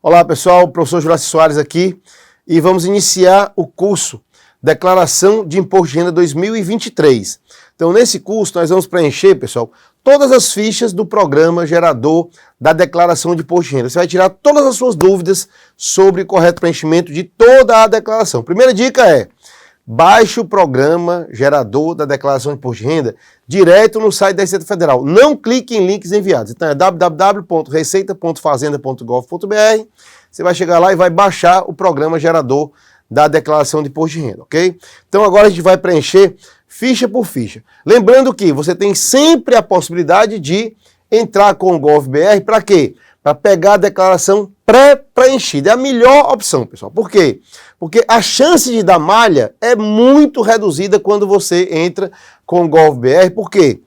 Olá pessoal, professor Juraci Soares aqui e vamos iniciar o curso Declaração de Imposto de Renda 2023. Então nesse curso nós vamos preencher, pessoal, todas as fichas do programa gerador da Declaração de Imposto de Renda. Você vai tirar todas as suas dúvidas sobre o correto preenchimento de toda a declaração. Primeira dica é: baixe o programa gerador da Declaração de Imposto de Renda direto no site da Receita Federal. Não clique em links enviados. Então é www.receita.fazenda.gov.br. Você vai chegar lá e vai baixar o programa gerador da Declaração de Imposto de Renda, ok? Então agora a gente vai preencher ficha por ficha. Lembrando que você tem sempre a possibilidade de entrar com o GovBR para quê? Para pegar a declaração pré-preenchida. É a melhor opção, pessoal. Por quê? Porque a chance de dar malha é muito reduzida quando você entra com o GovBR. Por quê?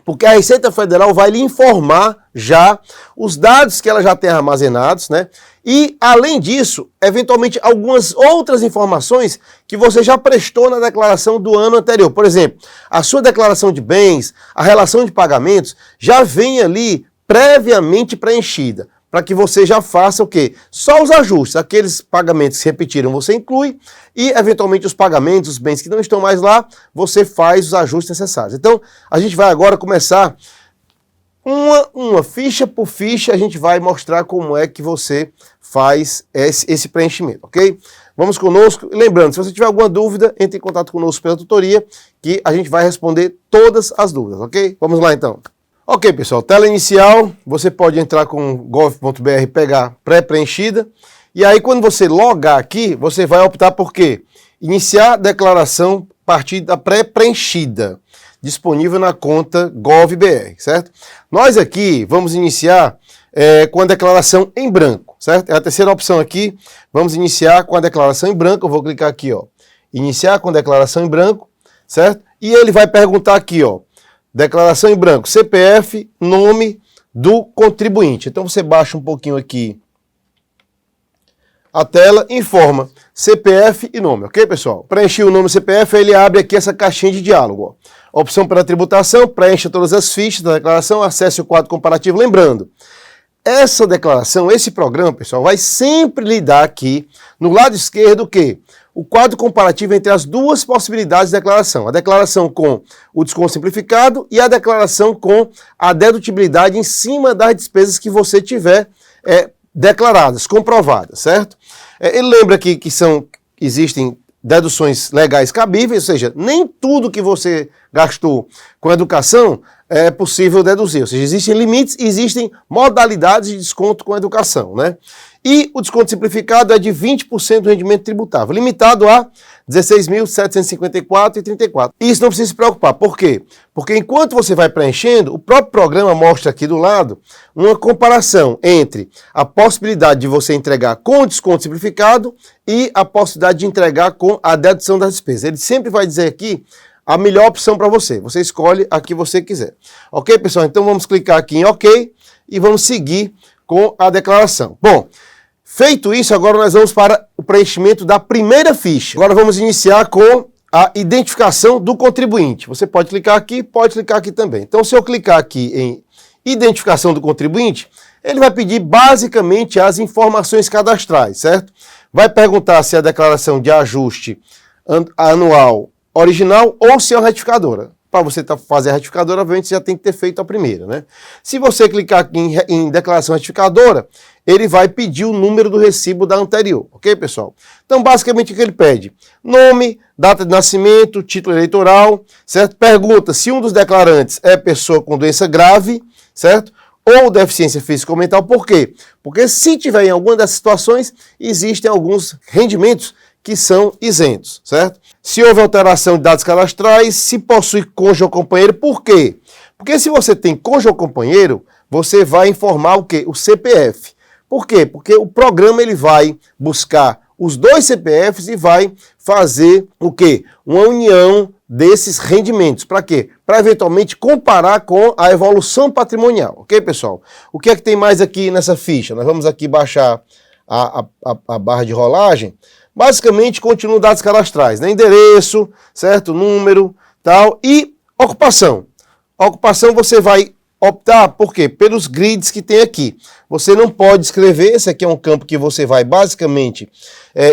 Porque a Receita Federal vai lhe informar já os dados que ela já tem armazenados, né? E, além disso, eventualmente, algumas outras informações que você já prestou na declaração do ano anterior. Por exemplo, a sua declaração de bens, a relação de pagamentos, já vem ali previamente preenchida, para que você já faça o quê? Só os ajustes, aqueles pagamentos que se repetiram você inclui e, eventualmente, os pagamentos, os bens que não estão mais lá, você faz os ajustes necessários. Então, a gente vai agora começar uma ficha por ficha, a gente vai mostrar como é que você faz esse preenchimento, ok? Vamos conosco. Lembrando, se você tiver alguma dúvida, entre em contato conosco pela tutoria, que a gente vai responder todas as dúvidas, ok? Vamos lá, então. Ok, pessoal, tela inicial, você pode entrar com gov.br, pegar pré-preenchida, e aí quando você logar aqui, você vai optar por quê? Iniciar declaração a partir da pré-preenchida, disponível na conta GovBR, certo? Nós aqui vamos iniciar com a declaração em branco, certo? É a terceira opção aqui, vamos iniciar com a declaração em branco, eu vou clicar aqui, ó, iniciar com declaração em branco, certo? E ele vai perguntar aqui, ó, declaração em branco, CPF, nome do contribuinte. Então você baixa um pouquinho aqui a tela, informa CPF e nome, ok, pessoal? Preenchi o nome do CPF, ele abre aqui essa caixinha de diálogo, ó. Opção para tributação, preencha todas as fichas da declaração, acesse o quadro comparativo. Lembrando, essa declaração, esse programa, pessoal, vai sempre lhe dar aqui, no lado esquerdo, o quê? O quadro comparativo entre as duas possibilidades de declaração. A declaração com o desconto simplificado e a declaração com a dedutibilidade em cima das despesas que você tiver declaradas, comprovadas, certo? Ele lembra aqui que existem deduções legais cabíveis, ou seja, nem tudo que você gastou com educação é possível deduzir. Ou seja, existem limites e existem modalidades de desconto com educação, né? E o desconto simplificado é de 20% do rendimento tributável, limitado a R$ 16.754,34. Isso não precisa se preocupar. Por quê? Porque enquanto você vai preenchendo, o próprio programa mostra aqui do lado uma comparação entre a possibilidade de você entregar com o desconto simplificado e a possibilidade de entregar com a dedução das despesas. Ele sempre vai dizer aqui a melhor opção para você. Você escolhe a que você quiser. Ok, pessoal? Então vamos clicar aqui em OK e vamos seguir com a declaração. Bom, feito isso, agora nós vamos para o preenchimento da primeira ficha. Agora vamos iniciar com a identificação do contribuinte. Você pode clicar aqui também. Então, se eu clicar aqui em identificação do contribuinte, ele vai pedir basicamente as informações cadastrais, certo? Vai perguntar se é a declaração de ajuste anual original ou se é uma retificadora. Para você fazer a retificadora, obviamente, você já tem que ter feito a primeira, né? Se você clicar aqui em declaração retificadora, ele vai pedir o número do recibo da anterior, ok, pessoal? Então, basicamente, o que ele pede? Nome, data de nascimento, título eleitoral, certo? Pergunta se um dos declarantes é pessoa com doença grave, certo? Ou deficiência física ou mental. Por quê? Porque se tiver em alguma dessas situações, existem alguns rendimentos que são isentos, certo? Se houve alteração de dados cadastrais, se possui cônjuge ou companheiro, por quê? Porque se você tem cônjuge ou companheiro, você vai informar o quê? O CPF. Por quê? Porque o programa ele vai buscar os dois CPFs e vai fazer o quê? Uma união desses rendimentos. Para quê? Para eventualmente comparar com a evolução patrimonial, ok, pessoal? O que é que tem mais aqui nessa ficha? Nós vamos aqui baixar a barra de rolagem. Basicamente, continua dados cadastrais, né? Endereço, certo? Número, tal. E ocupação. A ocupação você vai optar, por quê? Pelos grids que tem aqui. Você não pode escrever, esse aqui é um campo que você vai basicamente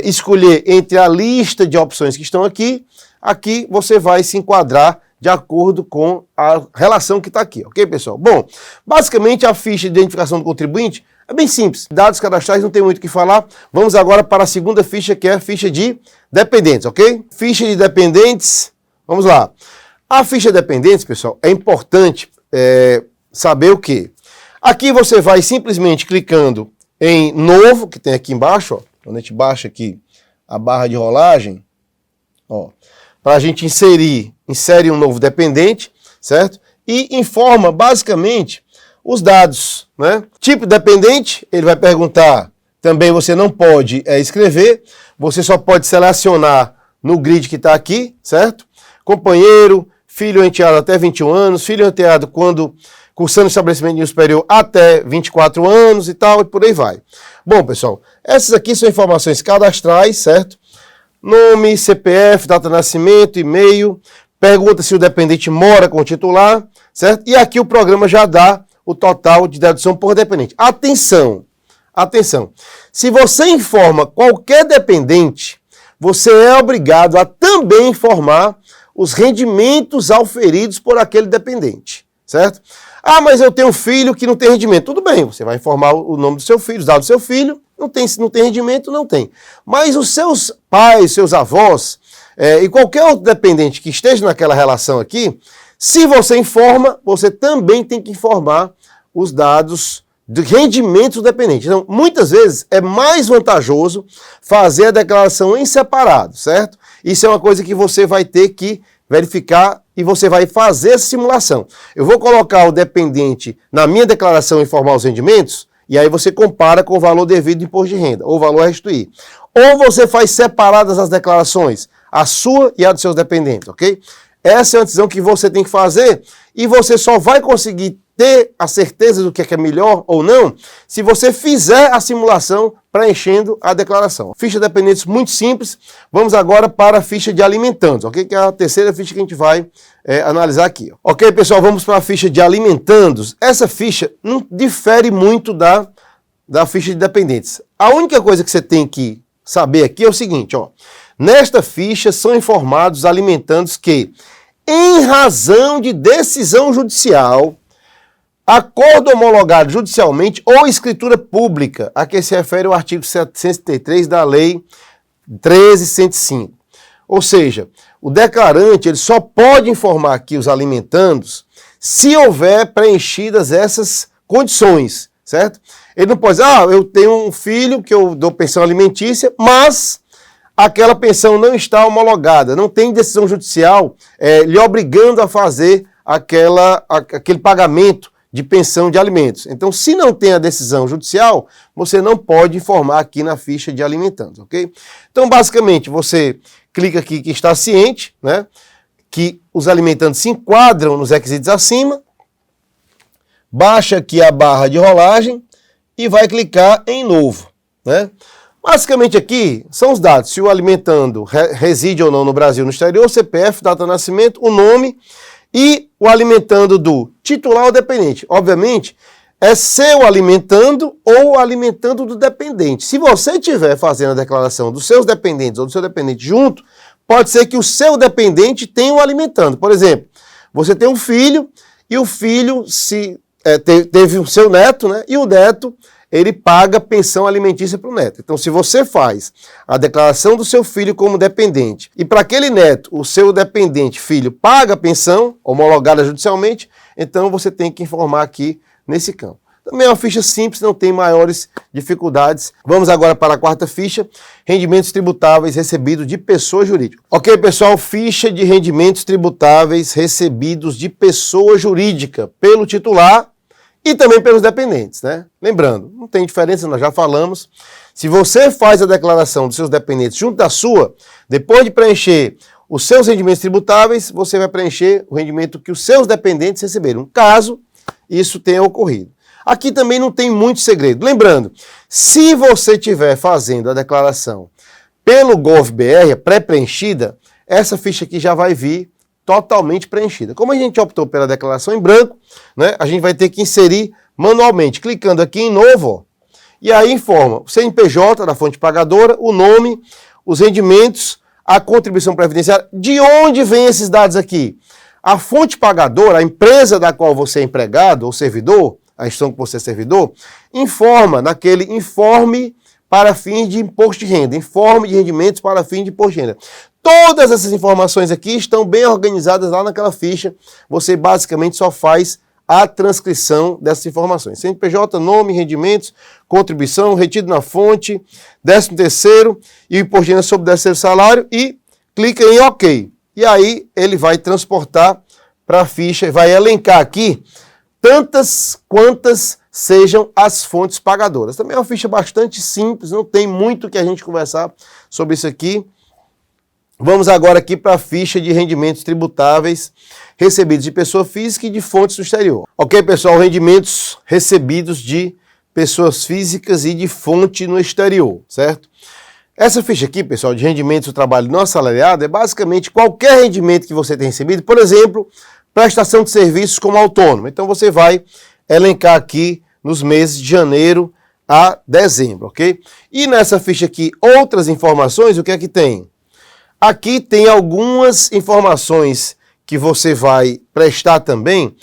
escolher entre a lista de opções que estão aqui. Aqui você vai se enquadrar de acordo com a relação que está aqui, ok, pessoal? Bom, basicamente a ficha de identificação do contribuinte é bem simples. Dados cadastrais não tem muito o que falar. Vamos agora para a segunda ficha, que é a ficha de dependentes, ok? Ficha de dependentes, vamos lá. A ficha de dependentes, pessoal, é importante saber o quê? Aqui você vai simplesmente clicando em novo, que tem aqui embaixo, ó, quando a gente baixa aqui a barra de rolagem, ó, para a gente insere um novo dependente, certo? E informa basicamente os dados, né? Tipo dependente, ele vai perguntar, também você não pode escrever, você só pode selecionar no grid que está aqui, certo? Companheiro, filho ou enteado até 21 anos, filho ou enteado quando cursando estabelecimento de nível superior até 24 anos e tal, e por aí vai. Bom, pessoal, essas aqui são informações cadastrais, certo? Nome, CPF, data de nascimento, e-mail, pergunta se o dependente mora com o titular, certo? E aqui o programa já dá o total de dedução por dependente. Atenção, atenção. Se você informa qualquer dependente, você é obrigado a também informar os rendimentos auferidos por aquele dependente, certo? Ah, mas eu tenho um filho que não tem rendimento. Tudo bem, você vai informar o nome do seu filho, os dados do seu filho. Se não tem rendimento, não tem. Mas os seus pais, seus avós e qualquer outro dependente que esteja naquela relação aqui, se você informa, você também tem que informar os dados de rendimentos do dependente. Então, muitas vezes é mais vantajoso fazer a declaração em separado, certo? Isso é uma coisa que você vai ter que verificar e você vai fazer essa simulação. Eu vou colocar o dependente na minha declaração e informar os rendimentos, e aí você compara com o valor devido de imposto de renda, ou o valor a restituir. Ou você faz separadas as declarações, a sua e a dos seus dependentes, ok? Essa é uma decisão que você tem que fazer e você só vai conseguir ter a certeza do que é melhor ou não se você fizer a simulação preenchendo a declaração. Ficha de dependentes muito simples. Vamos agora para a ficha de alimentandos, ok? Que é a terceira ficha que a gente vai analisar aqui. Ok, pessoal, vamos para a ficha de alimentandos. Essa ficha não difere muito da ficha de dependentes. A única coisa que você tem que saber aqui é o seguinte, ó. Nesta ficha são informados os alimentandos que, em razão de decisão judicial, acordo homologado judicialmente ou escritura pública, a que se refere o artigo 733 da Lei 13.105. Ou seja, o declarante ele só pode informar aqui os alimentandos se houver preenchidas essas condições, certo? Ele não pode dizer, eu tenho um filho que eu dou pensão alimentícia, mas aquela pensão não está homologada, não tem decisão judicial lhe obrigando a fazer aquele pagamento de pensão de alimentos. Então, se não tem a decisão judicial, você não pode informar aqui na ficha de alimentandos, ok? Então, basicamente, você clica aqui que está ciente, né, que os alimentandos se enquadram nos requisitos acima, baixa aqui a barra de rolagem e vai clicar em novo, né? Basicamente aqui são os dados, se o alimentando reside ou não no Brasil, no exterior, CPF, data de nascimento, o nome e o alimentando do titular ou dependente. Obviamente, é seu alimentando ou alimentando do dependente. Se você estiver fazendo a declaração dos seus dependentes ou do seu dependente junto, pode ser que o seu dependente tenha o alimentando. Por exemplo, você tem um filho e o filho teve o seu neto, né? E o neto ele paga pensão alimentícia para o neto. Então, se você faz a declaração do seu filho como dependente e para aquele neto, o seu dependente filho paga a pensão, homologada judicialmente, então você tem que informar aqui nesse campo. Também é uma ficha simples, não tem maiores dificuldades. Vamos agora para a quarta ficha, rendimentos tributáveis recebidos de pessoa jurídica. Ok, pessoal, ficha de rendimentos tributáveis recebidos de pessoa jurídica pelo titular e também pelos dependentes, né? Lembrando, não tem diferença, nós já falamos. Se você faz a declaração dos seus dependentes junto da sua, depois de preencher os seus rendimentos tributáveis, você vai preencher o rendimento que os seus dependentes receberam, caso isso tenha ocorrido. Aqui também não tem muito segredo. Lembrando, se você estiver fazendo a declaração pelo GovBR, pré-preenchida, essa ficha aqui já vai vir totalmente preenchida. Como a gente optou pela declaração em branco, né, a gente vai ter que inserir manualmente, clicando aqui em novo, ó, e aí informa o CNPJ da fonte pagadora, o nome, os rendimentos, a contribuição previdenciária. De onde vêm esses dados aqui? A fonte pagadora, a empresa da qual você é empregado ou servidor, a instituição que você é servidor, informa naquele informe para fins de imposto de renda, informe de rendimentos para fins de imposto de renda. Todas essas informações aqui estão bem organizadas lá naquela ficha. Você basicamente só faz a transcrição dessas informações. CNPJ, nome, rendimentos, contribuição, retido na fonte, 13º e o imposto de renda sobre o 13º salário e clica em OK. E aí ele vai transportar para a ficha, vai elencar aqui tantas quantas sejam as fontes pagadoras. Também é uma ficha bastante simples, não tem muito que a gente conversar sobre isso aqui. Vamos agora aqui para a ficha de rendimentos tributáveis recebidos de pessoa física e de fontes do exterior. Ok, pessoal? Rendimentos recebidos de pessoas físicas e de fonte no exterior, certo? Essa ficha aqui, pessoal, de rendimentos do trabalho não assalariado é basicamente qualquer rendimento que você tem recebido, por exemplo, prestação de serviços como autônomo. Então você vai elencar aqui nos meses de janeiro a dezembro, ok? E nessa ficha aqui, outras informações, o que é que tem? Aqui tem algumas informações que você vai prestar também,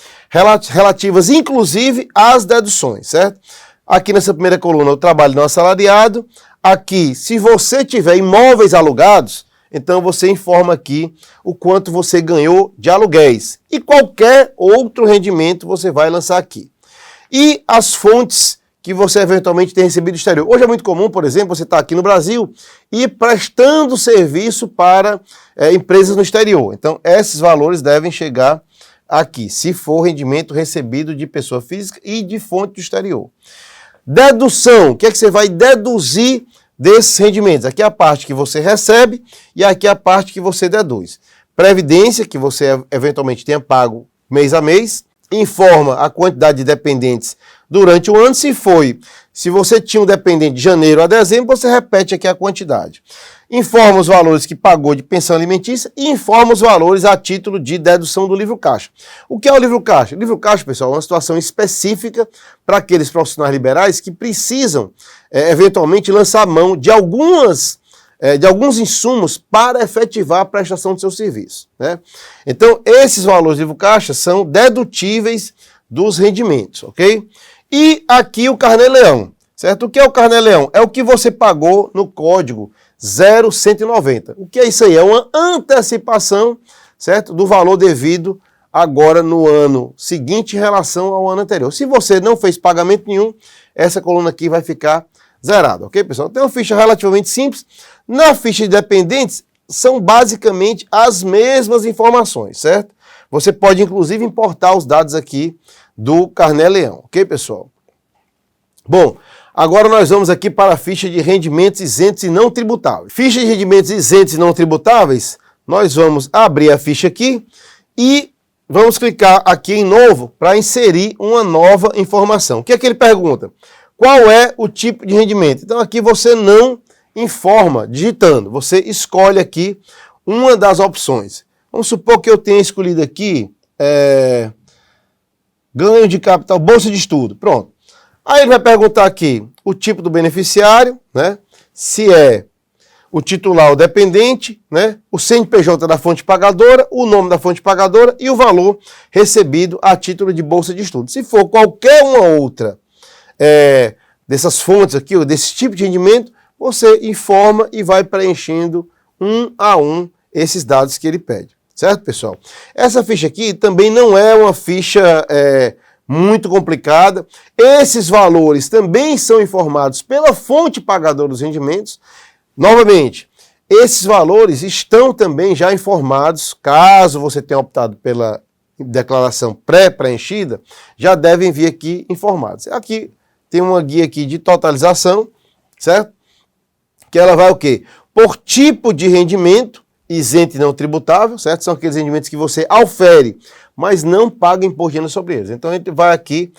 relativas inclusive às deduções, certo? Aqui nessa primeira coluna, o trabalho não assalariado. Aqui, se você tiver imóveis alugados, então você informa aqui o quanto você ganhou de aluguéis. E qualquer outro rendimento você vai lançar aqui. E as fontes que você eventualmente tem recebido do exterior. Hoje é muito comum, por exemplo, você estar aqui no Brasil e prestando serviço para empresas no exterior. Então, esses valores devem chegar aqui, se for rendimento recebido de pessoa física e de fonte do exterior. Dedução, o que é que você vai deduzir desses rendimentos? Aqui é a parte que você recebe e aqui é a parte que você deduz. Previdência, que você eventualmente tenha pago mês a mês, informa a quantidade de dependentes durante o ano. Se você tinha um dependente de janeiro a dezembro, você repete aqui a quantidade. Informa os valores que pagou de pensão alimentícia e informa os valores a título de dedução do livro caixa. O que é o livro caixa? O livro caixa, pessoal, é uma situação específica para aqueles profissionais liberais que precisam, eventualmente, lançar mão de alguns insumos para efetivar a prestação do seu serviço, né? Então, esses valores do livro caixa são dedutíveis dos rendimentos, ok? E aqui o carnê-leão, certo? O que é o carnê-leão? É o que você pagou no código 0190. O que é isso aí? É uma antecipação, certo? Do valor devido agora no ano seguinte em relação ao ano anterior. Se você não fez pagamento nenhum, essa coluna aqui vai ficar zerada, ok, pessoal? Tem uma ficha relativamente simples. Na ficha de dependentes, são basicamente as mesmas informações, certo? Você pode, inclusive, importar os dados aqui do carnê-leão, ok, pessoal? Bom, agora nós vamos aqui para a ficha de rendimentos isentos e não tributáveis. Ficha de rendimentos isentos e não tributáveis, nós vamos abrir a ficha aqui e vamos clicar aqui em novo para inserir uma nova informação. O que é que ele pergunta? Qual é o tipo de rendimento? Então aqui você não informa digitando, você escolhe aqui uma das opções. Vamos supor que eu tenha escolhido aqui ganho de capital, bolsa de estudo. Pronto. Aí ele vai perguntar aqui o tipo do beneficiário, né? Se é o titular ou dependente, né? O CNPJ da fonte pagadora, o nome da fonte pagadora e o valor recebido a título de bolsa de estudo. Se for qualquer uma outra dessas fontes aqui, ou desse tipo de rendimento, você informa e vai preenchendo um a um esses dados que ele pede. Certo, pessoal? Essa ficha aqui também não é uma ficha muito complicada. Esses valores também são informados pela fonte pagadora dos rendimentos. Novamente, esses valores estão também já informados, caso você tenha optado pela declaração pré-preenchida, já devem vir aqui informados. Aqui tem uma guia aqui de totalização, certo? Que ela vai o quê? Por tipo de rendimento, isento e não tributável, certo? São aqueles rendimentos que você aufere, mas não paga imposto de renda sobre eles. Então a gente vai aqui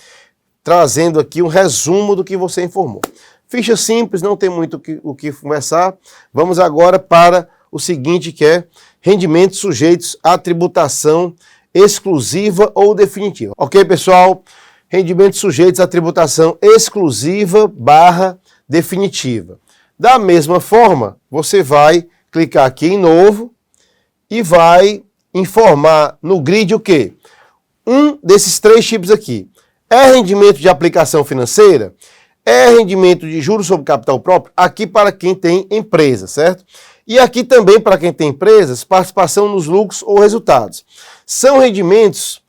trazendo aqui um resumo do que você informou. Ficha simples, não tem muito o que conversar. Vamos agora para o seguinte, que é rendimentos sujeitos à tributação exclusiva ou definitiva. Ok, pessoal? Rendimentos sujeitos à tributação exclusiva / definitiva. Da mesma forma, você vai clicar aqui em novo e vai informar no grid o quê? Um desses 3 tipos aqui. É rendimento de aplicação financeira? É rendimento de juros sobre capital próprio? Aqui para quem tem empresa, certo? E aqui também para quem tem empresas, participação nos lucros ou resultados. São rendimentos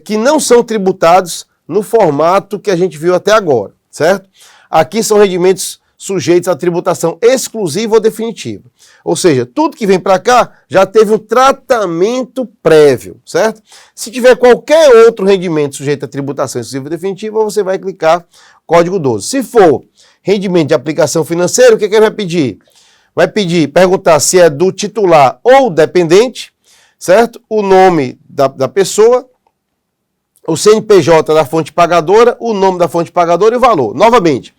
que não são tributados no formato que a gente viu até agora, certo? Aqui são rendimentos sujeitos à tributação exclusiva ou definitiva. Ou seja, tudo que vem para cá já teve um tratamento prévio, certo? Se tiver qualquer outro rendimento sujeito à tributação exclusiva ou definitiva, você vai clicar código 12. Se for rendimento de aplicação financeira, o que ele vai pedir? Vai perguntar se é do titular ou dependente, certo? O nome da pessoa, o CNPJ da fonte pagadora, o nome da fonte pagadora e o valor. Novamente,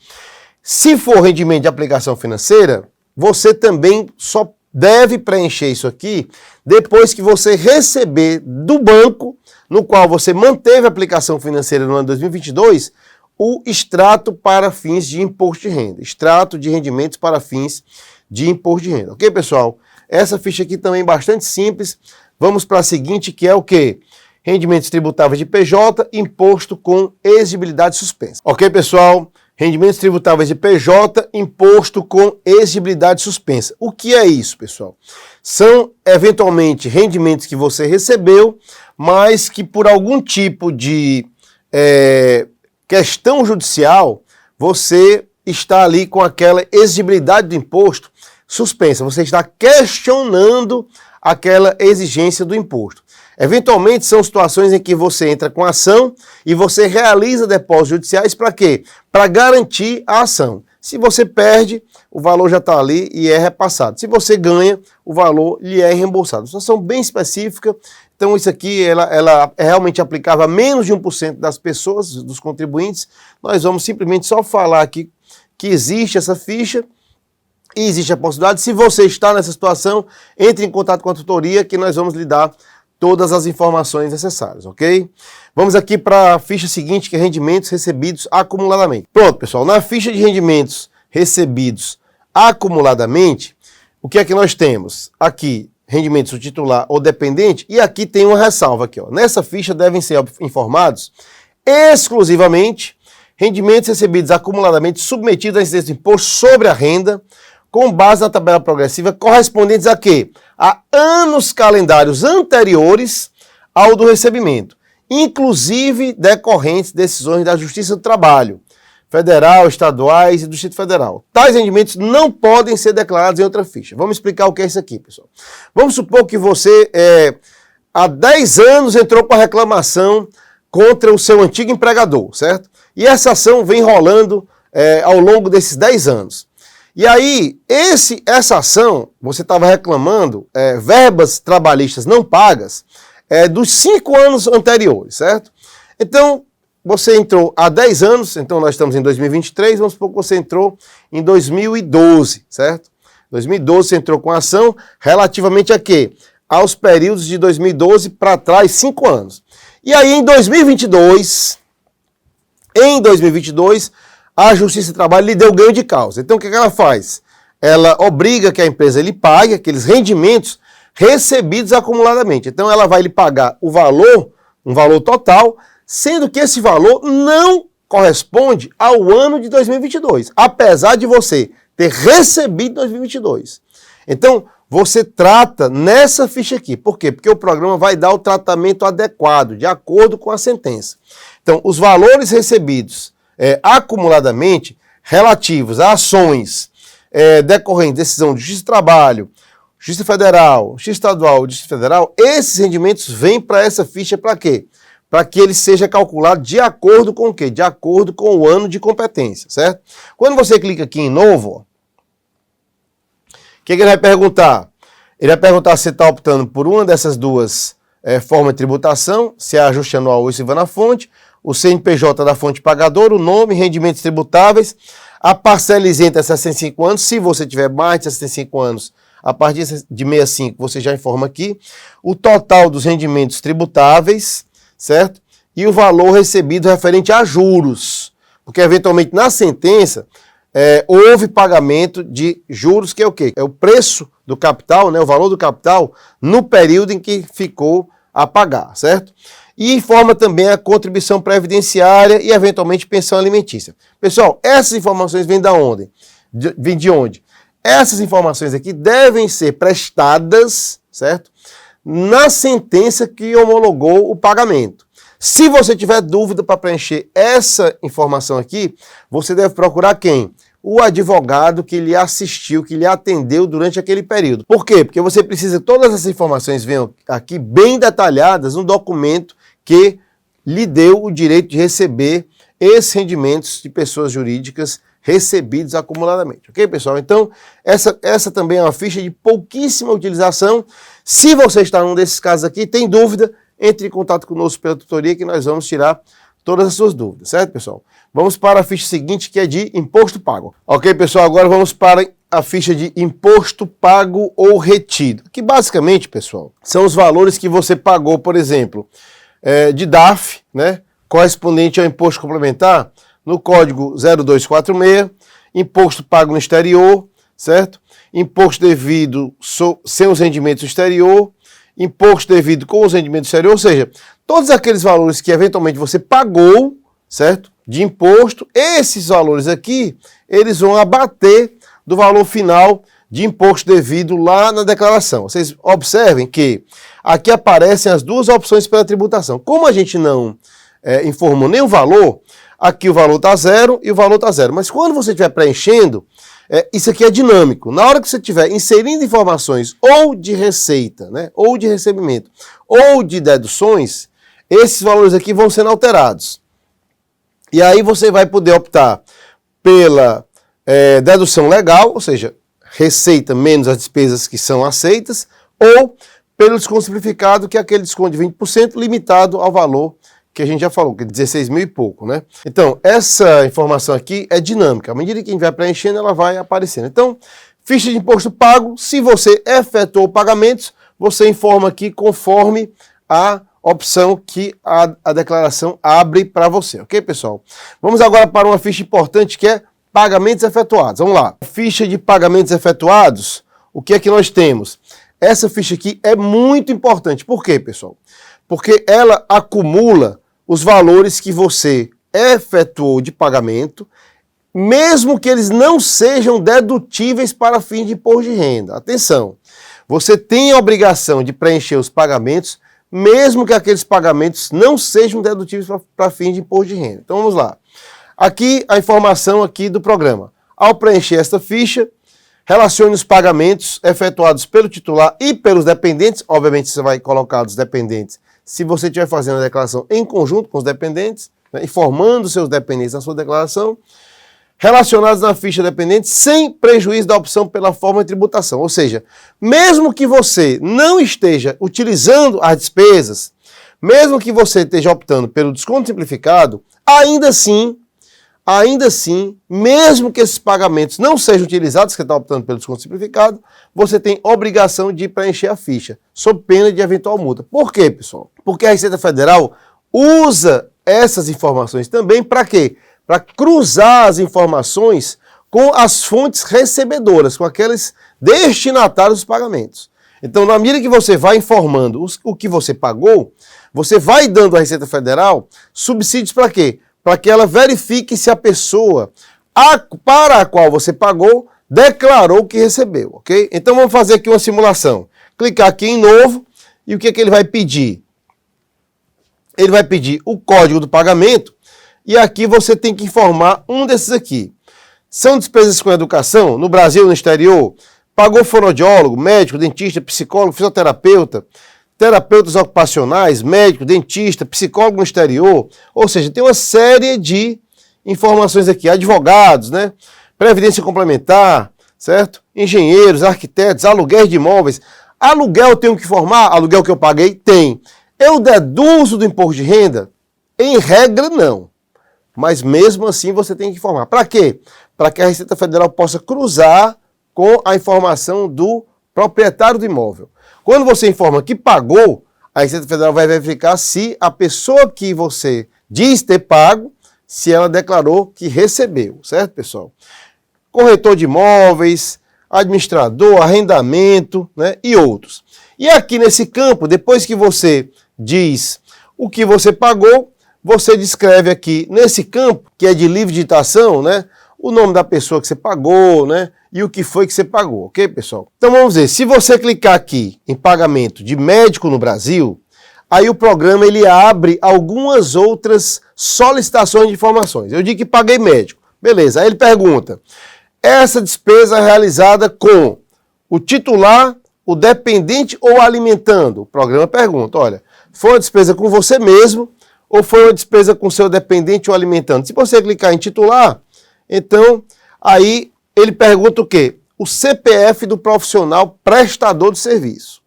se for rendimento de aplicação financeira, você também só deve preencher isso aqui depois que você receber do banco, no qual você manteve a aplicação financeira no ano 2022, o extrato para fins de imposto de renda. Extrato de rendimentos para fins de imposto de renda. Ok, pessoal? Essa ficha aqui também é bastante simples. Vamos para a seguinte, que é o quê? Rendimentos tributáveis de PJ, imposto com exigibilidade suspensa. Ok, pessoal? Rendimentos tributáveis de PJ, imposto com exigibilidade suspensa. O que é isso, pessoal? São, eventualmente, rendimentos que você recebeu, mas que por algum tipo de questão judicial, você está ali com aquela exigibilidade do imposto suspensa. Você está questionando aquela exigência do imposto. Eventualmente, são situações em que você entra com ação e você realiza depósitos judiciais para quê? Para garantir a ação. Se você perde, o valor já está ali e é repassado. Se você ganha, o valor lhe é reembolsado. Situação bem específica. Então, isso aqui ela é realmente aplicável a menos de 1% das pessoas, dos contribuintes. Nós vamos simplesmente só falar aqui que existe essa ficha e existe a possibilidade. Se você está nessa situação, entre em contato com a tutoria que nós vamos lhe dar todas as informações necessárias, ok? Vamos aqui para a ficha seguinte, que é rendimentos recebidos acumuladamente. Pronto, pessoal, na ficha de rendimentos recebidos acumuladamente, o que é que nós temos? Aqui, rendimentos do titular ou dependente, e aqui tem uma ressalva aqui, ó. Nessa ficha devem ser informados exclusivamente rendimentos recebidos acumuladamente submetidos à incidência do imposto sobre a renda, com base na tabela progressiva, correspondentes a quê? A anos calendários anteriores ao do recebimento, inclusive decorrentes de decisões da Justiça do Trabalho, federal, estaduais e do Distrito Federal. Tais rendimentos não podem ser declarados em outra ficha. Vamos explicar o que é isso aqui, pessoal. Vamos supor que você, há 10 anos, entrou com a reclamação contra o seu antigo empregador, certo? E essa ação vem rolando ao longo desses 10 anos. E aí, essa ação, você estava reclamando verbas trabalhistas não pagas dos 5 anos anteriores, certo? Então, você entrou há 10 anos, então nós estamos em 2023, vamos supor que você entrou em 2012, certo? 2012 você entrou com a ação relativamente a quê? Aos períodos de 2012 para trás, 5 anos. E aí, em 2022, a Justiça do Trabalho lhe deu ganho de causa. Então, o que ela faz? Ela obriga que a empresa lhe pague aqueles rendimentos recebidos acumuladamente. Então, ela vai lhe pagar o valor, um valor total, sendo que esse valor não corresponde ao ano de 2022, apesar de você ter recebido em 2022. Então, você trata nessa ficha aqui. Por quê? Porque o programa vai dar o tratamento adequado, de acordo com a sentença. Então, os valores recebidos acumuladamente relativos a ações decorrentes de decisão de Justiça do Trabalho, Justiça Federal, Justiça Estadual, Justiça Federal, esses rendimentos vêm para essa ficha para quê? Para que ele seja calculado de acordo com o quê? De acordo com o ano de competência, certo? Quando você clica aqui em novo, o que ele vai perguntar? Ele vai perguntar se você está optando por uma dessas duas formas de tributação, se é ajuste anual ou se vai na fonte, o CNPJ da fonte pagadora, o nome, rendimentos tributáveis, a parcela isenta é 65 anos, se você tiver mais de 65 anos, a partir de 65 você já informa aqui, o total dos rendimentos tributáveis, certo? E o valor recebido referente a juros, porque eventualmente na sentença houve pagamento de juros, que é o quê? É o preço do capital, né? O valor do capital no período em que ficou a pagar, certo? E informa também a contribuição previdenciária e eventualmente pensão alimentícia. Pessoal, essas informações vêm de onde? Vêm de onde? Essas informações aqui devem ser prestadas, certo? Na sentença que homologou o pagamento. Se você tiver dúvida para preencher essa informação aqui, você deve procurar quem? O advogado que lhe assistiu, que lhe atendeu durante aquele período. Por quê? Porque você precisa que todas essas informações venham aqui bem detalhadas no documento que lhe deu o direito de receber esses rendimentos de pessoas jurídicas recebidos acumuladamente. Ok, pessoal? Então, essa também é uma ficha de pouquíssima utilização. Se você está num desses casos aqui, tem dúvida, entre em contato conosco pela tutoria que nós vamos tirar todas as suas dúvidas, certo, pessoal? Vamos para a ficha seguinte, que é de imposto pago. Ok, pessoal? Agora vamos para a ficha de imposto pago ou retido, que basicamente, pessoal, são os valores que você pagou, por exemplo, de DARF, né, correspondente ao imposto complementar, no código 0246, imposto pago no exterior, certo? Imposto devido sem os rendimentos do exterior, imposto devido com os rendimentos do exterior, ou seja, todos aqueles valores que eventualmente você pagou, certo? De imposto, esses valores aqui, eles vão abater do valor final de imposto devido lá na declaração. Vocês observem que aqui aparecem as duas opções pela tributação. Como a gente não informou nenhum valor, aqui o valor está zero e o valor está zero. Mas quando você estiver preenchendo, isso aqui é dinâmico. Na hora que você estiver inserindo informações ou de receita, né, ou de recebimento, ou de deduções, esses valores aqui vão sendo alterados. E aí você vai poder optar pela dedução legal, ou seja, receita menos as despesas que são aceitas, ou pelo desconto simplificado, que é aquele desconto de 20% limitado ao valor que a gente já falou, que é 16 mil e pouco, né? Então, essa informação aqui é dinâmica. À medida que a gente vai preenchendo, ela vai aparecendo. Então, ficha de imposto pago, se você efetuou pagamentos, você informa aqui conforme a opção que a declaração abre para você, ok, pessoal? Vamos agora para uma ficha importante que é pagamentos efetuados. Vamos lá. Ficha de pagamentos efetuados, o que é que nós temos? Essa ficha aqui é muito importante. Por quê, pessoal? Porque ela acumula os valores que você efetuou de pagamento, mesmo que eles não sejam dedutíveis para fim de imposto de renda. Atenção, você tem a obrigação de preencher os pagamentos, mesmo que aqueles pagamentos não sejam dedutíveis para fim de imposto de renda. Então vamos lá. Aqui a informação aqui do programa. Ao preencher esta ficha, relacione os pagamentos efetuados pelo titular e pelos dependentes. Obviamente você vai colocar os dependentes se você estiver fazendo a declaração em conjunto com os dependentes, né, informando seus dependentes na sua declaração, relacionados na ficha dependente, sem prejuízo da opção pela forma de tributação. Ou seja, mesmo que você não esteja utilizando as despesas, mesmo que você esteja optando pelo desconto simplificado, ainda assim, mesmo que esses pagamentos não sejam utilizados, que você está optando pelo desconto simplificado, você tem obrigação de preencher a ficha, sob pena de eventual multa. Por quê, pessoal? Porque a Receita Federal usa essas informações também para quê? Para cruzar as informações com as fontes recebedoras, com aqueles destinatários dos pagamentos. Então, na medida que você vai informando o que você pagou, você vai dando à Receita Federal subsídios para quê? Para que ela verifique se a pessoa para a qual você pagou declarou que recebeu, ok? Então vamos fazer aqui uma simulação. Clicar aqui em novo e o que é que ele vai pedir? Ele vai pedir o código do pagamento e aqui você tem que informar um desses aqui. São despesas com educação no Brasil e no exterior? Pagou fonoaudiólogo, médico, dentista, psicólogo, fisioterapeuta, terapeutas ocupacionais, médico, dentista, psicólogo no exterior, ou seja, tem uma série de informações aqui, advogados, né? Previdência complementar, certo? Engenheiros, arquitetos, aluguéis de imóveis. Aluguel eu tenho que informar? Aluguel que eu paguei? Tem. Eu deduzo do imposto de renda? Em regra, não. Mas mesmo assim você tem que informar. Para quê? Para que a Receita Federal possa cruzar com a informação do proprietário do imóvel. Quando você informa que pagou, a Receita Federal vai verificar se a pessoa que você diz ter pago, se ela declarou que recebeu, certo, pessoal? Corretor de imóveis, administrador, arrendamento, né, e outros. E aqui nesse campo, depois que você diz o que você pagou, você descreve aqui nesse campo, que é de livre digitação, né, o nome da pessoa que você pagou, né, e o que foi que você pagou, ok, pessoal? Então vamos ver, se você clicar aqui em pagamento de médico no Brasil, aí o programa ele abre algumas outras solicitações de informações. Eu digo que paguei médico, beleza, aí ele pergunta, essa despesa é realizada com o titular, o dependente ou alimentando? O programa pergunta, olha, foi uma despesa com você mesmo ou foi uma despesa com seu dependente ou alimentando? Se você clicar em titular, então aí ele pergunta o quê? O CPF do profissional prestador de serviço.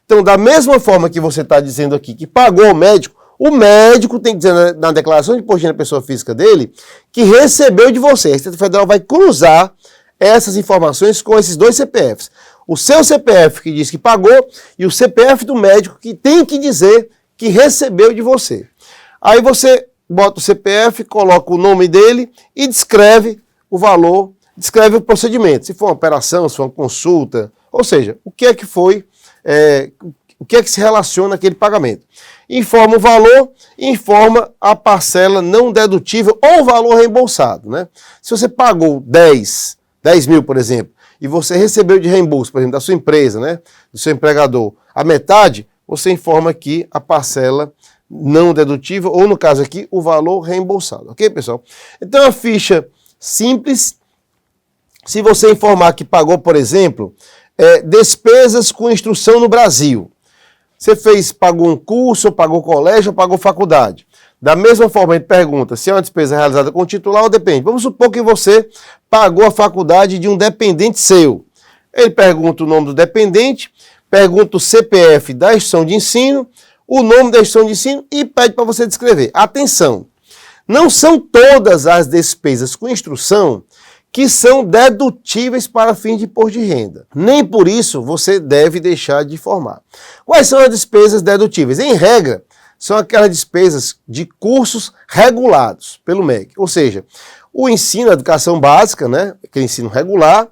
Então, da mesma forma que você está dizendo aqui que pagou o médico tem que dizer na declaração de imposto de renda da pessoa física dele que recebeu de você. A Receita Federal vai cruzar essas informações com esses dois CPFs. O seu CPF que diz que pagou e o CPF do médico que tem que dizer que recebeu de você. Aí você bota o CPF, coloca o nome dele e descreve o valor, descreve o procedimento. Se for uma operação, se for uma consulta, ou seja, o que é que foi, o que é que se relaciona àquele pagamento. Informa o valor, informa a parcela não dedutível ou o valor reembolsado, né? Se você pagou 10 mil, por exemplo, e você recebeu de reembolso, por exemplo, da sua empresa, né, do seu empregador, a metade, você informa aqui a parcela não dedutível, ou no caso aqui, o valor reembolsado, ok, pessoal? Então, a ficha simples, se você informar que pagou, por exemplo, despesas com instrução no Brasil. Você pagou um curso, pagou colégio, pagou faculdade. Da mesma forma, ele pergunta se é uma despesa realizada com titular ou dependente. Vamos supor que você pagou a faculdade de um dependente seu. Ele pergunta o nome do dependente, pergunta o CPF da instituição de ensino, o nome da instituição de ensino e pede para você descrever. Atenção, não são todas as despesas com instrução que são dedutíveis para fins de imposto de renda. Nem por isso você deve deixar de informar. Quais são as despesas dedutíveis? Em regra, são aquelas despesas de cursos regulados pelo MEC. Ou seja, o ensino, a educação básica, né, aquele ensino regular,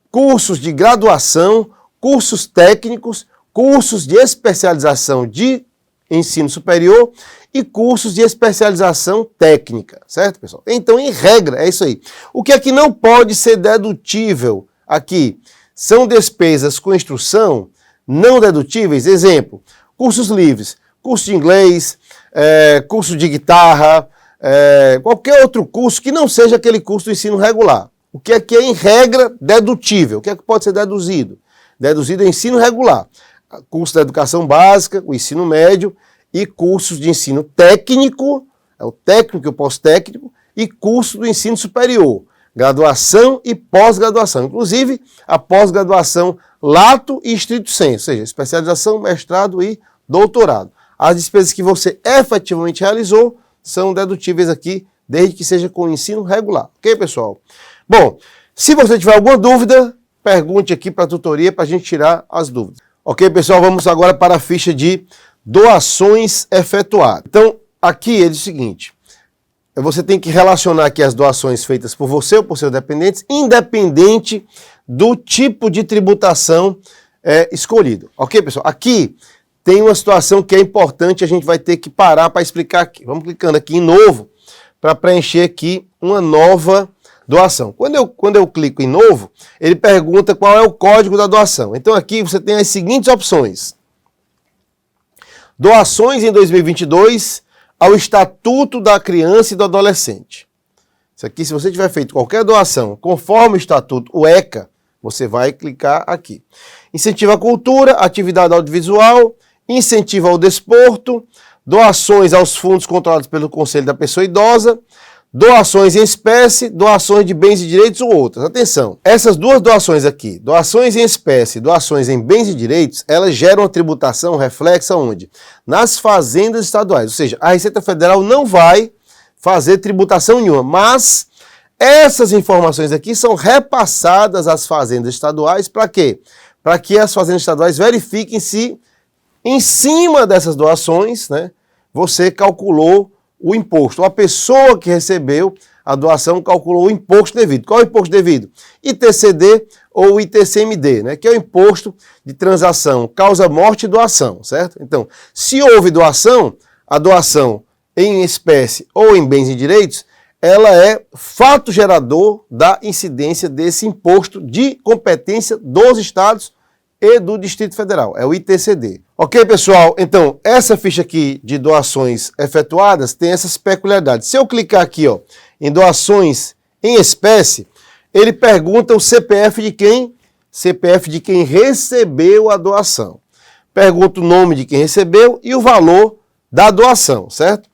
cursos de graduação, cursos técnicos, cursos de especialização de ensino superior e cursos de especialização técnica, certo, pessoal? Então, em regra, é isso aí. O que é que não pode ser dedutível aqui? São despesas com instrução não dedutíveis, exemplo, cursos livres, curso de inglês, curso de guitarra, qualquer outro curso que não seja aquele curso do ensino regular. O que é em regra, dedutível? O que é que pode ser deduzido? Deduzido é ensino regular. Curso da educação básica, o ensino médio e cursos de ensino técnico, é o técnico e o pós-técnico, e curso do ensino superior, graduação e pós-graduação. Inclusive, a pós-graduação lato e estrito sensu, ou seja, especialização, mestrado e doutorado. As despesas que você efetivamente realizou são dedutíveis aqui, desde que seja com ensino regular. Ok, pessoal? Bom, se você tiver alguma dúvida, pergunte aqui para a tutoria para a gente tirar as dúvidas. Ok, pessoal? Vamos agora para a ficha de doações efetuadas. Então, aqui ele diz o seguinte, você tem que relacionar aqui as doações feitas por você ou por seus dependentes, independente do tipo de tributação escolhido. Ok, pessoal? Aqui tem uma situação que é importante, a gente vai ter que parar para explicar aqui. Vamos clicando aqui em novo, para preencher aqui uma nova doação. Quando eu clico em novo, ele pergunta qual é o código da doação. Então aqui você tem as seguintes opções. Doações em 2022 ao Estatuto da Criança e do Adolescente. Isso aqui, se você tiver feito qualquer doação conforme o Estatuto, o ECA, você vai clicar aqui. Incentivo à cultura, atividade audiovisual, incentivo ao desporto, doações aos fundos controlados pelo Conselho da Pessoa Idosa, doações em espécie, doações de bens e direitos ou outras. Atenção, essas duas doações aqui, doações em espécie, doações em bens e direitos, elas geram uma tributação reflexa onde? Nas fazendas estaduais, ou seja, a Receita Federal não vai fazer tributação nenhuma, mas essas informações aqui são repassadas às fazendas estaduais para quê? para que as fazendas estaduais verifiquem se, em cima dessas doações, né, você calculou o imposto. Ou a pessoa que recebeu a doação calculou o imposto devido. Qual é o imposto devido? ITCD ou ITCMD, né, que é o imposto de transação, causa morte e doação, certo? Então, se houve doação, a doação em espécie ou em bens e direitos, ela é fato gerador da incidência desse imposto de competência dos estados e do Distrito Federal, é o ITCD. Ok, pessoal? Então, essa ficha aqui de doações efetuadas tem essas peculiaridades. Se eu clicar aqui, ó, em doações em espécie, ele pergunta o CPF de quem? CPF de quem recebeu a doação. Pergunta o nome de quem recebeu e o valor da doação, certo?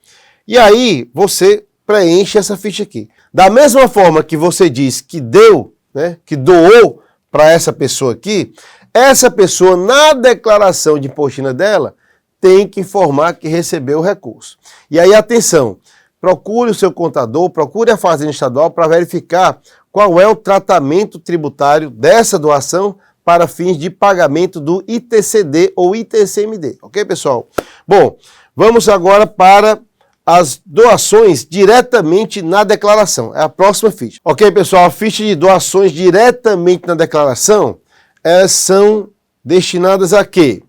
E aí, você preenche essa ficha aqui. Da mesma forma que você diz que deu, né, que doou para essa pessoa aqui, essa pessoa, na declaração de imposto dela, tem que informar que recebeu o recurso. E aí, atenção, procure o seu contador, procure a Fazenda Estadual para verificar qual é o tratamento tributário dessa doação para fins de pagamento do ITCD ou ITCMD. Ok, pessoal? Bom, vamos agora para as doações diretamente na declaração. É a próxima ficha. Ok, pessoal? A ficha de doações diretamente na declaração, elas são destinadas a quê?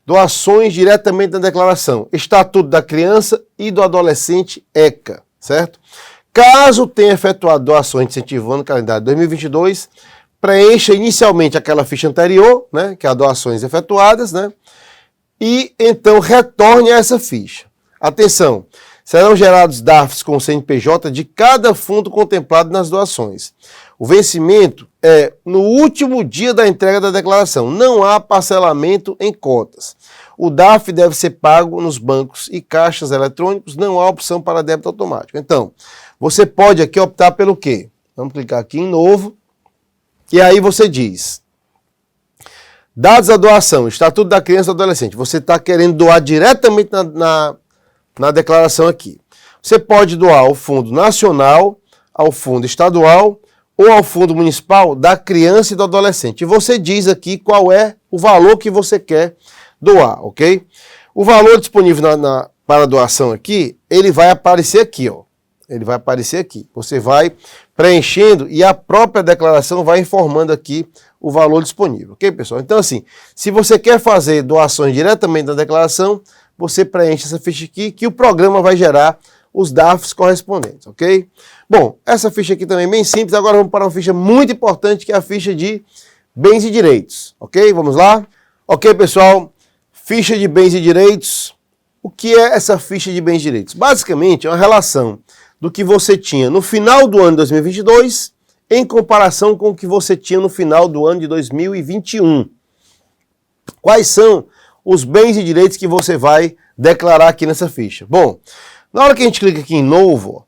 Doações diretamente na declaração. Estatuto da Criança e do Adolescente, ECA, certo? Caso tenha efetuado doações incentivando o calendário 2022, preencha inicialmente aquela ficha anterior, né, que é as doações efetuadas, né, e então retorne a essa ficha. Atenção, serão gerados DARFs com o CNPJ de cada fundo contemplado nas doações. O vencimento é no último dia da entrega da declaração. Não há parcelamento em cotas. O DARF deve ser pago nos bancos e caixas eletrônicos. Não há opção para débito automático. Então, você pode aqui optar pelo quê? Vamos clicar aqui em novo. E aí você diz: dados da doação, Estatuto da Criança e do Adolescente. Você está querendo doar diretamente na declaração aqui. Você pode doar ao Fundo Nacional, ao Fundo Estadual ou ao Fundo Municipal da Criança e do Adolescente. E você diz aqui qual é o valor que você quer doar, ok? O valor disponível para doação aqui, ele vai aparecer aqui, ó. Ele vai aparecer aqui. Você vai preenchendo e a própria declaração vai informando aqui o valor disponível, ok, pessoal? Então, assim, se você quer fazer doações diretamente na declaração, você preenche essa ficha aqui que o programa vai gerar os DARFs correspondentes, ok? Bom, essa ficha aqui também é bem simples. Agora vamos para uma ficha muito importante, que é a ficha de bens e direitos, ok? Vamos lá? Ok, pessoal, ficha de bens e direitos. O que é essa ficha de bens e direitos? Basicamente, é uma relação do que você tinha no final do ano de 2022 em comparação com o que você tinha no final do ano de 2021. Quais são os bens e direitos que você vai declarar aqui nessa ficha? Bom, na hora que a gente clica aqui em novo,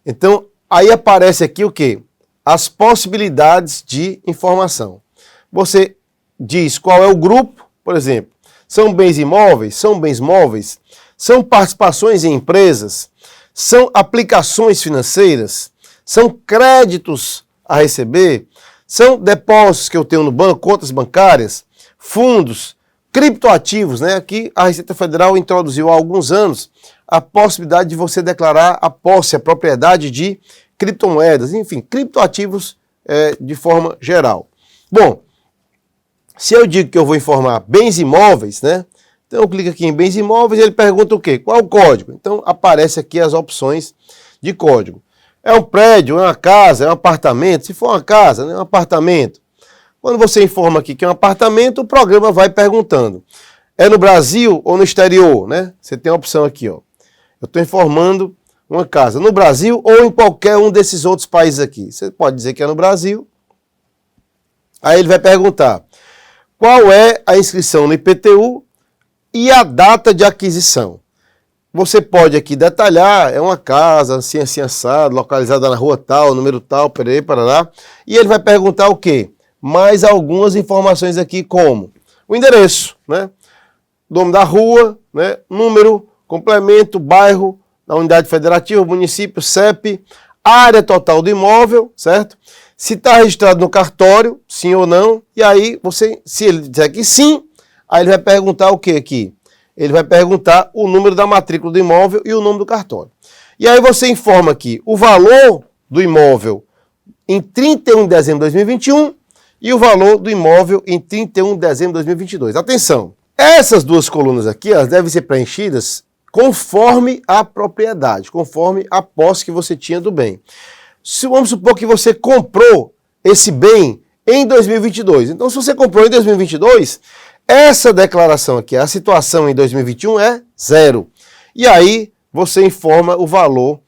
então aí aparece aqui o quê? As possibilidades de informação. Você diz qual é o grupo, por exemplo, são bens imóveis, são bens móveis, são participações em empresas, são aplicações financeiras, são créditos a receber, são depósitos que eu tenho no banco, contas bancárias, fundos, criptoativos, né? Aqui a Receita Federal introduziu há alguns anos a possibilidade de você declarar a posse, a propriedade de criptomoedas, enfim, criptoativos de forma geral. Bom, se eu digo que eu vou informar bens imóveis, né? Então eu clico aqui em bens imóveis e ele pergunta o quê? Qual é o código? Então aparece aqui as opções de código. É um prédio, é uma casa, é um apartamento? Se for uma casa, é um apartamento. Quando você informa aqui que é um apartamento, o programa vai perguntando: é no Brasil ou no exterior, né? Você tem a opção aqui, ó. Eu estou informando uma casa no Brasil ou em qualquer um desses outros países aqui. Você pode dizer que é no Brasil. Aí ele vai perguntar qual é a inscrição no IPTU e a data de aquisição. Você pode aqui detalhar, é uma casa, assim, assim, assado, localizada na rua tal, número tal, perê, parará. E ele vai perguntar o quê? Mais algumas informações aqui, como o endereço, né? Nome da rua, né? Número, complemento, bairro, da unidade federativa, município, CEP, área total do imóvel, certo? se está registrado no cartório, sim ou não, e aí você, se ele disser que sim, aí ele vai perguntar o que aqui? Ele vai perguntar o número da matrícula do imóvel e o nome do cartório. E aí você informa aqui o valor do imóvel em 31 de dezembro de 2021 e o valor do imóvel em 31 de dezembro de 2022. Atenção, essas duas colunas aqui, elas devem ser preenchidas conforme a propriedade, conforme a posse que você tinha do bem. Vamos supor que você comprou esse bem em 2022. Então, se você comprou em 2022, essa declaração aqui, a situação em 2021 é 0. E aí, você informa o valor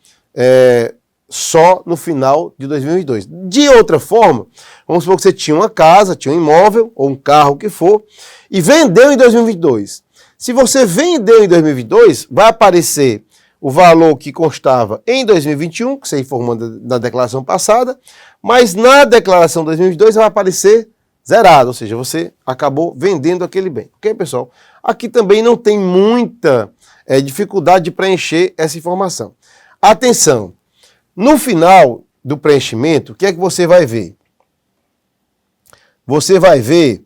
só no final de 2022. De outra forma, vamos supor que você tinha uma casa, tinha um imóvel ou um carro, o que for, e vendeu em 2022. Se você vendeu em 2022, vai aparecer o valor que constava em 2021, que você informou na declaração passada, mas na declaração de 2022 vai aparecer zerado, ou seja, você acabou vendendo aquele bem. Ok, pessoal? Aqui também não tem muita dificuldade de preencher essa informação. Atenção! No final do preenchimento, o que é que você vai ver? Você vai ver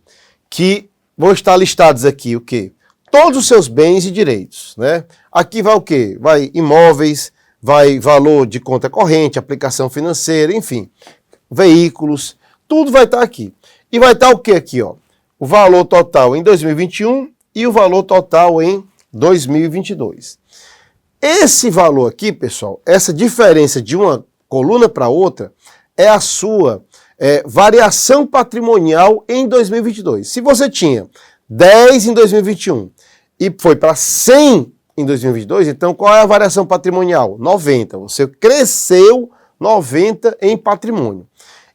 que vão estar listados aqui o quê? Todos os seus bens e direitos, né? Aqui vai o quê? Vai imóveis, vai valor de conta corrente, aplicação financeira, enfim, veículos, tudo vai estar aqui. E vai estar o quê aqui, ó? O valor total em 2021 e o valor total em 2022. Esse valor aqui, pessoal, essa diferença de uma coluna para outra é a sua variação patrimonial em 2022. Se você tinha 10 em 2021 e foi para 100 em 2022, então qual é a variação patrimonial? 90. Você cresceu 90 em patrimônio.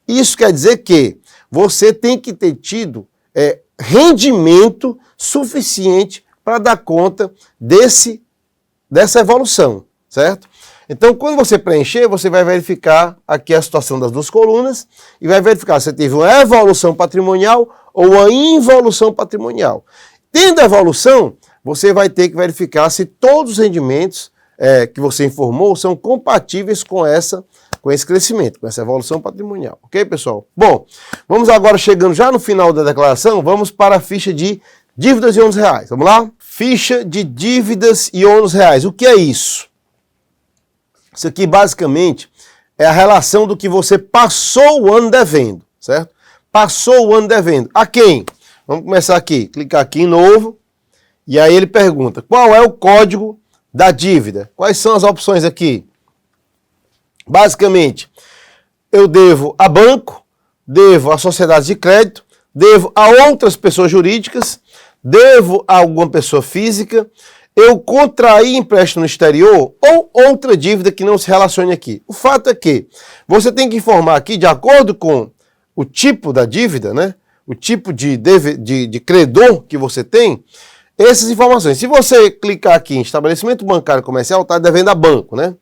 Isso quer dizer que você tem que ter tido rendimento suficiente para dar conta dessa evolução, certo? Então, quando você preencher, você vai verificar aqui a situação das duas colunas e vai verificar se você teve uma evolução patrimonial ou uma involução patrimonial. Tendo a evolução, você vai ter que verificar se todos os rendimentos que você informou são compatíveis com esse crescimento, com essa evolução patrimonial. Ok, pessoal? Bom, vamos agora, chegando já no final da declaração, vamos para a ficha de dívidas e ônus reais. Vamos lá? Ficha de dívidas e ônus reais. O que é isso? Isso aqui, basicamente, é a relação do que você passou o ano devendo, certo? Passou o ano devendo. A quem? Vamos começar aqui. Clicar aqui em novo. E aí ele pergunta, qual é o código da dívida? Quais são as opções aqui? Basicamente, eu devo a banco, devo a sociedades de crédito, devo a outras pessoas jurídicas, devo a alguma pessoa física, eu contraí empréstimo no exterior ou outra dívida que não se relacione aqui. O fato é que você tem que informar aqui, de acordo com o tipo da dívida, né? O tipo de credor que você tem, essas informações. Se você clicar aqui em estabelecimento bancário comercial, está devendo a banco, né?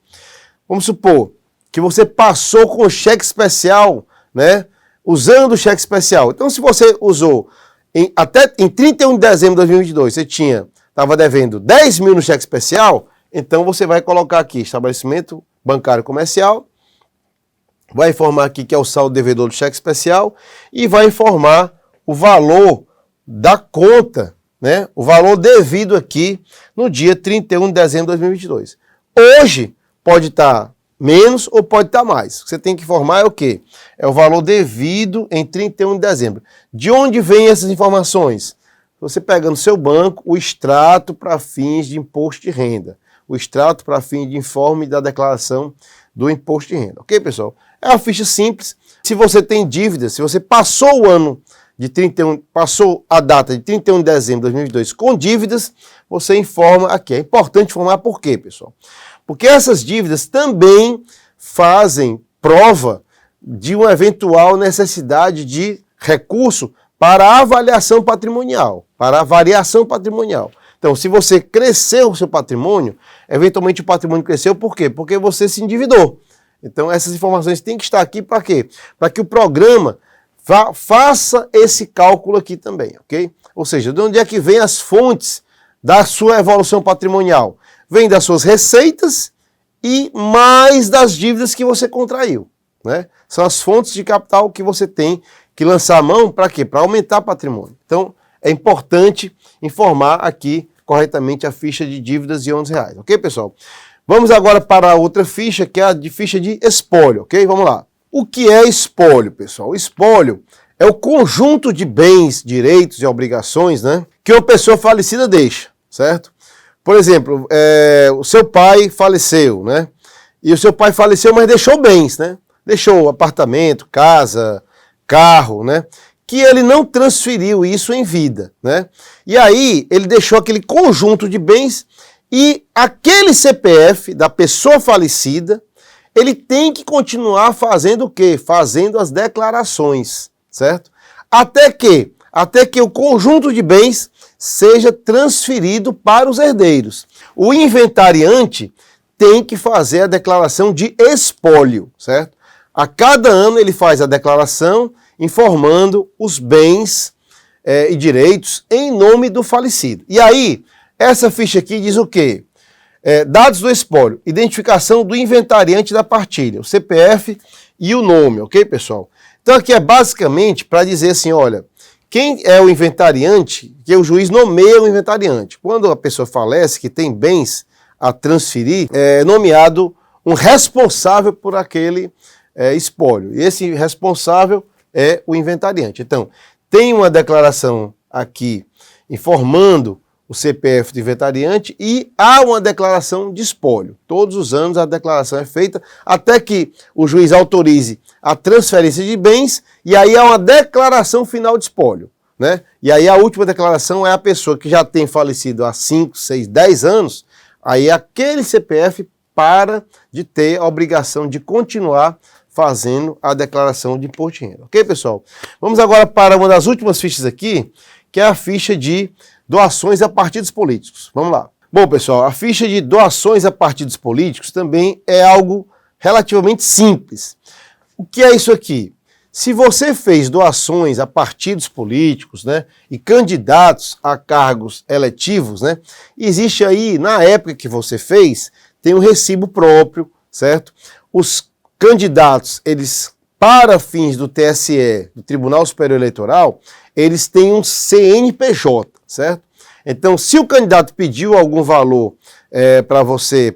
Vamos supor que você passou com cheque especial, né? Usando o cheque especial. Então, se você usou até em 31 de dezembro de 2022, você estava devendo 10 mil no cheque especial, então você vai colocar aqui estabelecimento bancário comercial, vai informar aqui que é o saldo devedor do cheque especial e vai informar o valor da conta, né? O valor devido aqui no dia 31 de dezembro de 2022. Hoje pode estar menos ou pode estar mais. O que você tem que informar é o quê? É o valor devido em 31 de dezembro. De onde vêm essas informações? Você pega no seu banco o extrato para fins de imposto de renda. O extrato para fins de informe da declaração do imposto de renda. Ok, pessoal? É uma ficha simples. Se você tem dívidas, se você passou o ano de 31, passou a data de 31 de dezembro de 2022 com dívidas, você informa aqui. É importante informar por quê, pessoal? Porque essas dívidas também fazem prova de uma eventual necessidade de recurso para a avaliação patrimonial, para a variação patrimonial. Então, se você cresceu o seu patrimônio, eventualmente o patrimônio cresceu, por quê? Porque você se endividou. Então, essas informações têm que estar aqui para quê? Para que o programa faça esse cálculo aqui também, ok? Ou seja, de onde é que vem as fontes da sua evolução patrimonial? Vem das suas receitas e mais das dívidas que você contraiu. né? São as fontes de capital que você tem que lançar a mão para quê? Para aumentar patrimônio. Então, é importante informar aqui corretamente a ficha de dívidas de R$11, ok, pessoal? Vamos agora para a outra ficha, que é a de ficha de espólio, ok? Vamos lá. O que é espólio, pessoal? O espólio é o conjunto de bens, direitos e obrigações, né, que uma pessoa falecida deixa, certo? Por exemplo, o seu pai faleceu, né? E o seu pai faleceu, mas deixou bens, né? Deixou apartamento, casa, carro, né? Que ele não transferiu isso em vida, né? E aí ele deixou aquele conjunto de bens e aquele CPF da pessoa falecida, ele tem que continuar fazendo o quê? Fazendo as declarações, certo? Até que o conjunto de bens seja transferido para os herdeiros. O inventariante tem que fazer a declaração de espólio, certo? A cada ano ele faz a declaração informando os bens e direitos em nome do falecido. E aí, essa ficha aqui diz o quê? Dados do espólio, identificação do inventariante da partilha, o CPF e o nome, ok, pessoal? Então aqui é basicamente para dizer assim, olha, quem é o inventariante, que o juiz nomeia o inventariante. Quando a pessoa falece, que tem bens a transferir, é nomeado um responsável por aquele espólio. E esse responsável é o inventariante. Então, tem uma declaração aqui informando o CPF do inventariante e há uma declaração de espólio. Todos os anos a declaração é feita até que o juiz autorize a transferência de bens e aí há uma declaração final de espólio, né? E aí a última declaração é a pessoa que já tem falecido há 5, 6, 10 anos, aí aquele CPF para de ter a obrigação de continuar fazendo a declaração de imposto de renda. Ok, pessoal? Vamos agora para uma das últimas fichas aqui, que é a ficha de doações a partidos políticos. Vamos lá. Bom, pessoal, a ficha de doações a partidos políticos também é algo relativamente simples. O que é isso aqui? Se você fez doações a partidos políticos, né, e candidatos a cargos eletivos, né, existe aí, na época que você fez, tem um recibo próprio, certo? Os candidatos, eles, para fins do TSE, do Tribunal Superior Eleitoral, eles têm um CNPJ, certo? Então, se o candidato pediu algum valor para você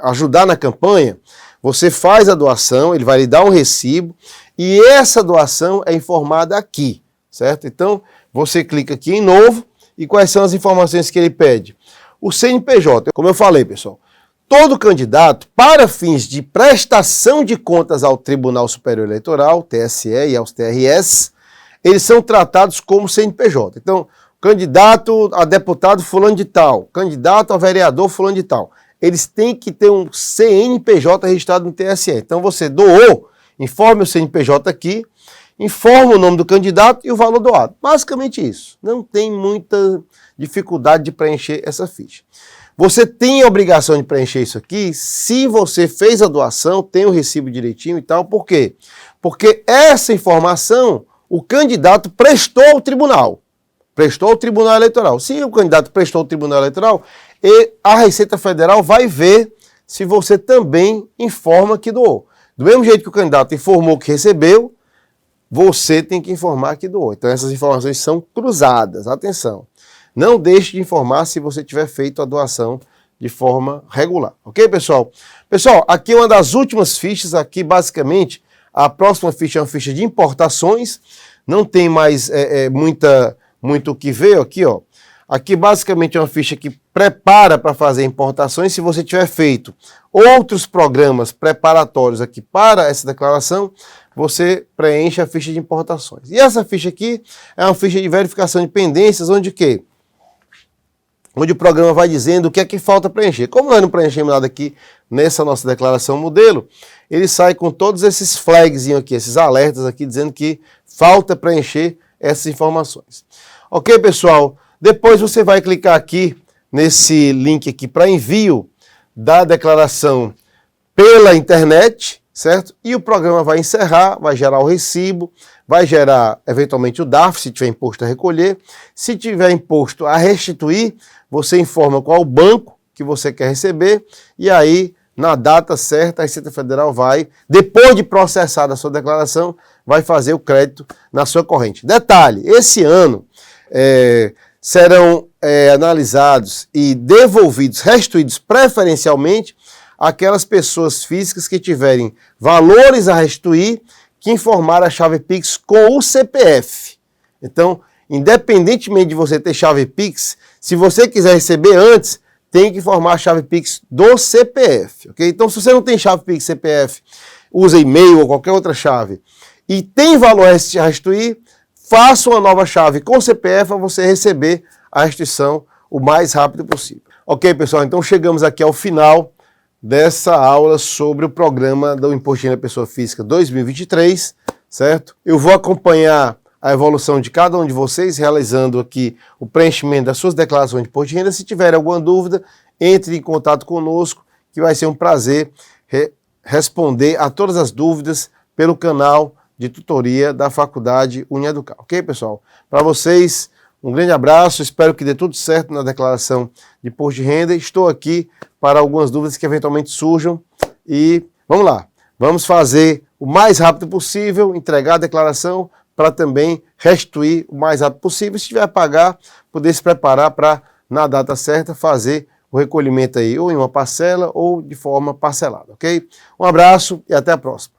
ajudar na campanha, você faz a doação, ele vai lhe dar um recibo, e essa doação é informada aqui, certo? Então, você clica aqui em novo, e quais são as informações que ele pede? O CNPJ, como eu falei, pessoal, todo candidato, para fins de prestação de contas ao Tribunal Superior Eleitoral, TSE e aos TRS, eles são tratados como CNPJ. Então, candidato a deputado fulano de tal, candidato a vereador fulano de tal, eles têm que ter um CNPJ registrado no TSE. Então, você doou, informe o CNPJ aqui, informa o nome do candidato e o valor doado. Basicamente isso. Não tem muita dificuldade de preencher essa ficha. Você tem a obrigação de preencher isso aqui se você fez a doação, tem o recibo direitinho e tal. Por quê? Porque essa informação o candidato prestou ao tribunal. Prestou ao Tribunal Eleitoral. Se o candidato prestou ao Tribunal Eleitoral, a Receita Federal vai ver se você também informa que doou. Do mesmo jeito que o candidato informou que recebeu, você tem que informar que doou. Então essas informações são cruzadas. Atenção. Não deixe de informar se você tiver feito a doação de forma regular. Ok, pessoal? Pessoal, aqui é uma das últimas fichas. Aqui, basicamente, a próxima ficha é uma ficha de importações. Não tem mais muito o que ver aqui, ó. Aqui, basicamente, é uma ficha que prepara para fazer importações. Se você tiver feito outros programas preparatórios aqui para essa declaração, você preenche a ficha de importações. E essa ficha aqui é uma ficha de verificação de pendências, onde o programa vai dizendo o que é que falta preencher. Como nós não preenchemos nada aqui nessa nossa declaração modelo, ele sai com todos esses flags aqui, esses alertas aqui, dizendo que falta preencher essas informações. Ok, pessoal? Depois você vai clicar aqui nesse link aqui para envio da declaração pela internet, certo? E o programa vai encerrar, vai gerar o recibo, vai gerar eventualmente o DARF, se tiver imposto a recolher. Se tiver imposto a restituir, você informa qual o banco que você quer receber e aí na data certa, a Receita Federal vai, depois de processada a sua declaração, vai fazer o crédito na sua corrente. Detalhe, esse ano serão analisados e devolvidos, restituídos preferencialmente, aquelas pessoas físicas que tiverem valores a restituir, que informaram a chave Pix com o CPF. Então, independentemente de você ter chave Pix, se você quiser receber antes, tem que informar a chave Pix do CPF, ok? Então, se você não tem chave Pix CPF, usa e-mail ou qualquer outra chave, e tem valor a restituir, faça uma nova chave com CPF para você receber a restituição o mais rápido possível. Ok, pessoal? Então, chegamos aqui ao final dessa aula sobre o programa do Imposto de Renda Pessoa Física 2023, certo? Eu vou acompanhar a evolução de cada um de vocês, realizando aqui o preenchimento das suas declarações de imposto de renda. Se tiver alguma dúvida, entre em contato conosco, que vai ser um prazer responder a todas as dúvidas pelo canal de tutoria da Faculdade Unieducar. Ok, pessoal? Para vocês, um grande abraço, espero que dê tudo certo na declaração de imposto de renda. Estou aqui para algumas dúvidas que eventualmente surjam e vamos lá, vamos fazer o mais rápido possível, entregar a declaração para também restituir o mais rápido possível. Se tiver a pagar, poder se preparar para, na data certa, fazer o recolhimento aí ou em uma parcela ou de forma parcelada, ok? Um abraço e até a próxima.